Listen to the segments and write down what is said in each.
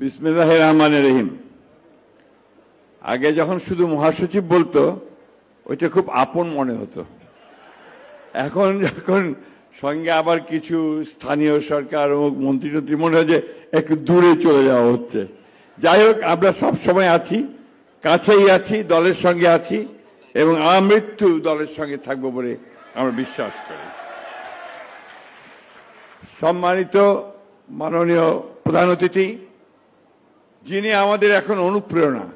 বিসমিল্লাহির রহমানির রহিম। আগে যখন শুধু মহাসচিব বলতো ওইটা খুব আপন মনে হতো। এখন যখন সঙ্গে আবার কিছু স্থানীয় সরকার ও মন্ত্রী মনে হয় যে একটু দূরে চলে যাওয়া হচ্ছে। যাই হোক, আমরা সব সময় আছি, কাছেই আছি, দলের সঙ্গে আছি এবং আমৃত্যু দলের সঙ্গে থাকবো বলে আমরা বিশ্বাস করি। সম্মানিত মাননীয় প্রধান অতিথি, যিনি আমাদের এখন অনুপ্রেরণা,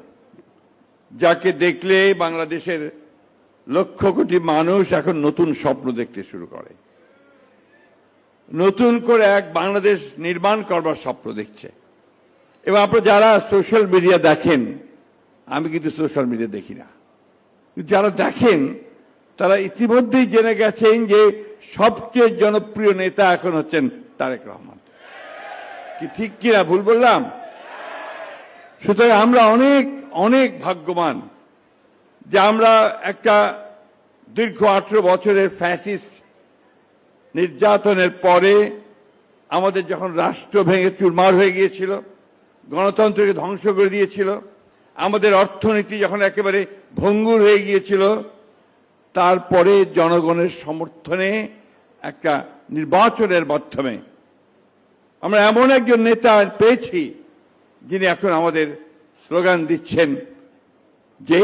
যাকে দেখলে বাংলাদেশের লক্ষ কোটি মানুষ এখন নতুন স্বপ্ন দেখতে শুরু করে, নতুন করে এক বাংলাদেশ নির্মাণ করবার স্বপ্ন দেখছে। এবং আপনারা যারা সোশ্যাল মিডিয়া দেখেন, আমি কিন্তু সোশ্যাল মিডিয়া দেখি না, যারা দেখেন তারা ইতিমধ্যেই জেনে গেছেন যে সবচেয়ে জনপ্রিয় নেতা এখন হচ্ছেন তারেক রহমান। কি ঠিক কিনা, ভুল বললাম? সুতরাং আমরা অনেক অনেক ভাগ্যবান যে আমরা একটা দীর্ঘ 18 বছরের ফ্যাসিস্ট নির্যাতনের পরে আমাদের যখন রাষ্ট্র ভেঙে চুরমার হয়ে গিয়েছিল, গণতন্ত্রকে ধ্বংস করে দিয়েছিল, আমাদের অর্থনীতি যখন একেবারে ভঙ্গুর হয়ে গিয়েছিল, তারপরে জনগণের সমর্থনে একটা নির্বাচনের মাধ্যমে আমরা এমন একজন নেতা পেয়েছি যিনি এখন আমাদের স্লোগান দিচ্ছেন, যে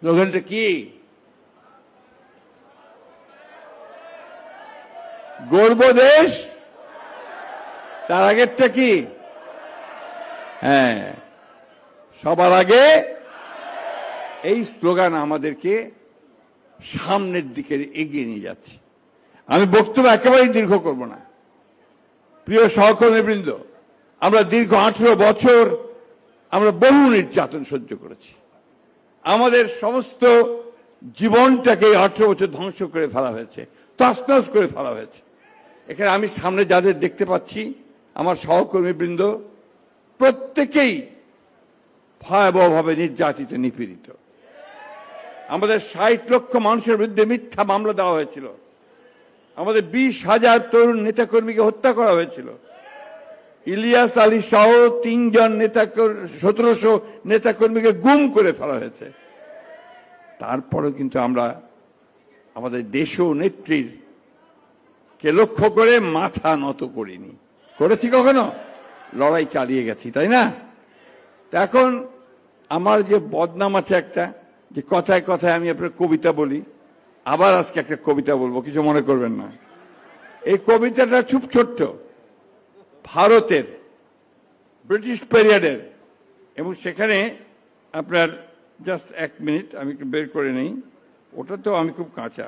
স্লোগানটা কি? গর্ব দেশ, তার আগেরটা কি? হ্যাঁ, সবার আগে। এই স্লোগান আমাদেরকে সামনের দিকে এগিয়ে নিয়ে যাচ্ছে। আমি বক্তব্য একেবারেই দীর্ঘ করব না। প্রিয় সহকর্মীবৃন্দ, আমরা দীর্ঘ 18 বছর আমরা বহু নির্যাতন সহ্য করেছি। আমাদের সমস্ত জীবনটাকে 18 বছর ধ্বংস করে ফেলা হয়েছে, তছনছ করে ফেলা হয়েছে। এখানে আমি সামনে যাদের দেখতে পাচ্ছি, আমার সহকর্মীবৃন্দ, প্রত্যেকেই ভয়াবহভাবে নির্যাতিত, নিপীড়িত। আমাদের 60 লক্ষ মানুষের বিরুদ্ধে মিথ্যা মামলা দেওয়া হয়েছিল। আমাদের 20,000 তরুণ নেতাকর্মীকে হত্যা করা হয়েছিল। ইলিয়াস আলী সহ 3 জন 1700 নেতাকর্মীকে গুম করে ফেলা হয়েছে। তারপরেও কিন্তু আমরা আমাদের দেশ ও নেত্রীর কে লক্ষ্য করে মাথা নত করিনি। করেছি কখনো? লড়াই চালিয়ে গেছি, তাই না? এখন আমার যে বদনাম আছে একটা, যে কথায় কথায় আমি আপনার কবিতা বলি, আবার আজকে একটা কবিতা বলবো, কিছু মনে করবেন না। এই কবিতাটা খুব ছোট্ট, ভারতের ব্রিটিশ পিরিয়ডের, এবং সেখানে আপনার জাস্ট 1 মিনিট আমি একটু বের করে নেই, ওটা তো আমি খুব কাঁচা।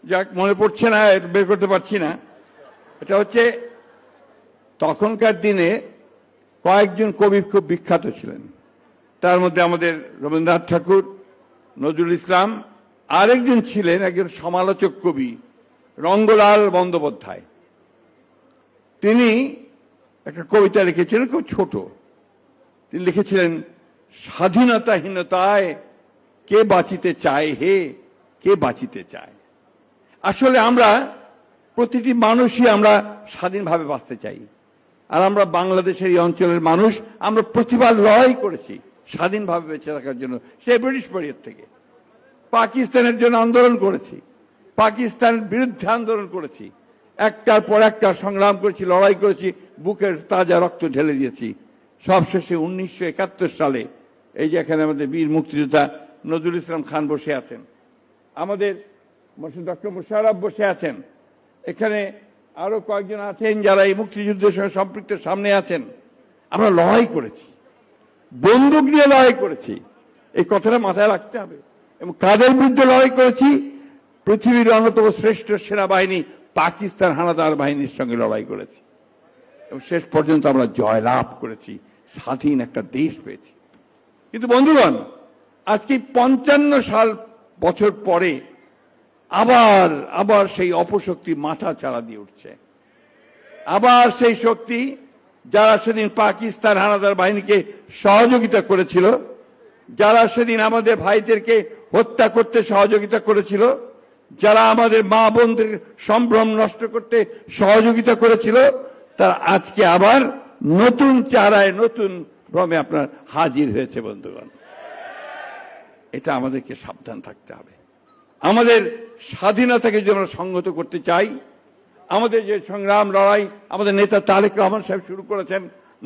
যাক, মনে পড়ছে না, বের করতে পারছি না। এটা হচ্ছে, তখনকার দিনে কয়েকজন কবি খুব বিখ্যাত ছিলেন। তার মধ্যে আমাদের রবীন্দ্রনাথ ঠাকুর, নজরুল ইসলাম, আরেকজন ছিলেন একজন সমালোচক কবি, রঙ্গলাল বন্দ্যোপাধ্যায়। তিনি একটা কবিতা লিখেছিলেন, খুব ছোট। তিনি লিখেছিলেন, স্বাধীনতাহীনতায় কে বাঁচিতে চায় হে, কে বাঁচিতে চায়। আসলে আমরা প্রতিটি মানুষই আমরা স্বাধীনভাবে বাঁচতে চাই। আর আমরা বাংলাদেশের এই অঞ্চলের মানুষ, আমরা প্রতিবার লড়াই করেছি স্বাধীনভাবে বেঁচে থাকার জন্য। সে ব্রিটিশ পিরিয়ড থেকে পাকিস্তানের জন্য আন্দোলন করেছি, পাকিস্তানের বিরুদ্ধে আন্দোলন করেছি, একটার পর একটা সংগ্রাম করেছি, লড়াই করেছি, বুকের তাজা রক্ত ঢেলে দিয়েছি। সবশেষে 1971 সালে এই যে এখানে আমাদের বীর মুক্তিযোদ্ধা নজরুল ইসলাম খান বসে আছেন, আমাদের ডক্টর মোশাররফ বসে আছেন, এখানে আরো কয়েকজন আছেন যারা এই মুক্তিযুদ্ধের সঙ্গে সম্পৃক্ত, সামনে আছেন। আমরা লড়াই করেছি, বন্দুক নিয়ে লড়াই করেছি, এই কথাটা মাথায় রাখতে হবে। এবং কাদের বিরুদ্ধে লড়াই করেছি? পৃথিবীর অন্যতম শ্রেষ্ঠ সেনাবাহিনী পাকিস্তান হানাদার বাহিনীর সঙ্গে লড়াই করেছি, এবং শেষ পর্যন্ত আমরা জয় লাভ করেছি, স্বাধীন একটা দেশ পেয়েছি। কিন্তু বন্ধুগণ, আজকে 55 বছর পরে আবার সেই অপশক্তি মাথা চাড়া দিয়ে উঠছে। আবার সেই শক্তি যারা সেদিন পাকিস্তান হানাদার বাহিনীকে সহযোগিতা করেছিল, যারা সেদিন আমাদের ভাইদেরকে হত্যা করতে সহযোগিতা করেছিল, যারা আমাদের মা বোনদের সম্ভ্রম নষ্ট করতে সহযোগিতা করেছিল, তারা আজকে আবার নতুন চারায় নতুন ভ্রমে আপনার হাজির হয়েছে বন্ধুগণ। এটা আমাদেরকে সাবধান থাকতে হবে। আমাদের স্বাধীনতাকে যদি আমরা সংহত করতে চাই, আমাদের যে সংগ্রাম লড়াই আমাদের নেতা তারেক রহমান সাহেব শুরু করেছেন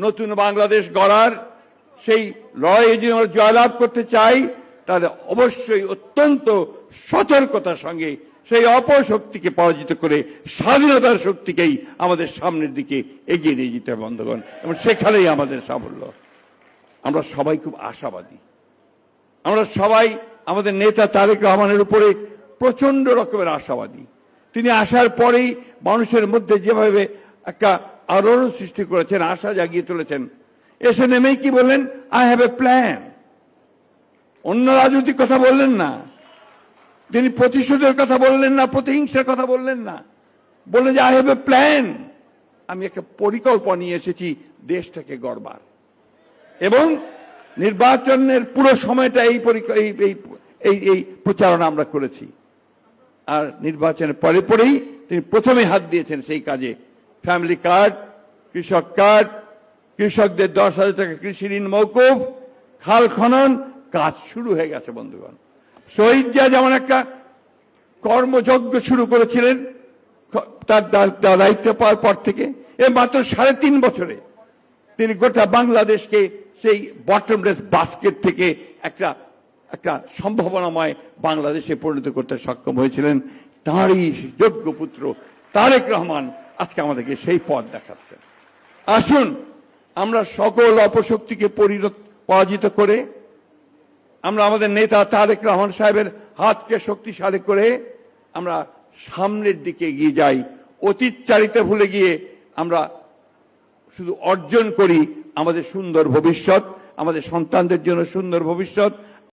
নতুন বাংলাদেশ গড়ার, সেই লড়াইয়ে যদি আমরা জয়লাভ করতে চাই, তাহলে অবশ্যই অত্যন্ত সতর্কতার সঙ্গে সেই অপশক্তিকে পরাজিত করে স্বাধীনতার শক্তিকেই আমাদের সামনের দিকে এগিয়ে নিয়ে যেতে হবে বন্ধুগণ, এবং সেখানেই আমাদের সাফল্য। আমরা সবাই খুব আশাবাদী, আমরা সবাই আমাদের নেতা তারেক রহমানের উপরে প্রচন্ড রকমের আশাবাদী। তিনি আসার পরেই মানুষের মধ্যে যেভাবে একটা আলোড়ন সৃষ্টি করেছেন, আশা জাগিয়ে তুলেছেন, এসে নেমেই কি বললেন, আই হ্যাভ এ প্ল্যান। অন্য রাজনৈতিক কথা বললেন না, তিনি প্রতিশোধের কথা বললেন না, প্রতিহিংসার কথা বললেন না, বললেন যে আই হ্যাভ এ প্ল্যান, আমি একটা পরিকল্পনা নিয়ে এসেছি দেশটাকে গড়বার। এবং নির্বাচনের পুরো সময়টা এই প্রচারণা আমরা করেছি। আর নির্বাচনের পরে পরেই তিনি প্রথমে হাত দিয়েছেন সেই কাজে। ফ্যামিলি কার্ড, কৃষক কার্ড, কৃষকদের 10,000 টাকা কৃষি ঋণ মওকুফ, খাল খনন কাজ শুরু হয়ে গেছে বন্ধুগণ। শহীদ জিয়া যেমন একটা কর্মযজ্ঞ শুরু করেছিলেন তার দায়িত্ব পাওয়ার পর থেকে, মাত্র 3.5 বছরে তিনি গোটা বাংলাদেশকে সেই বটমলেস বাস্কেট থেকে একটা সম্ভাবনাময় বাংলাদেশে পরিণত করতে সক্ষম হয়েছিলেন। তাঁরই যোগ্য পুত্র তারেক রহমান আজকে আমাদেরকে সেই পথ দেখাচ্ছেন। আসুন আমরা সকল অপশক্তিকে পরাজিত করে আমরা আমাদের নেতা তারেক রহমান সাহেবের হাতকে শক্তিশালী করে আমরা সামনের দিকে এগিয়ে যাই। অতীতচারিতা ভুলে গিয়ে আমরা শুধু অর্জন করি আমাদের সুন্দর ভবিষ্যৎ, আমাদের সন্তানদের জন্য সুন্দর ভবিষ্যৎ,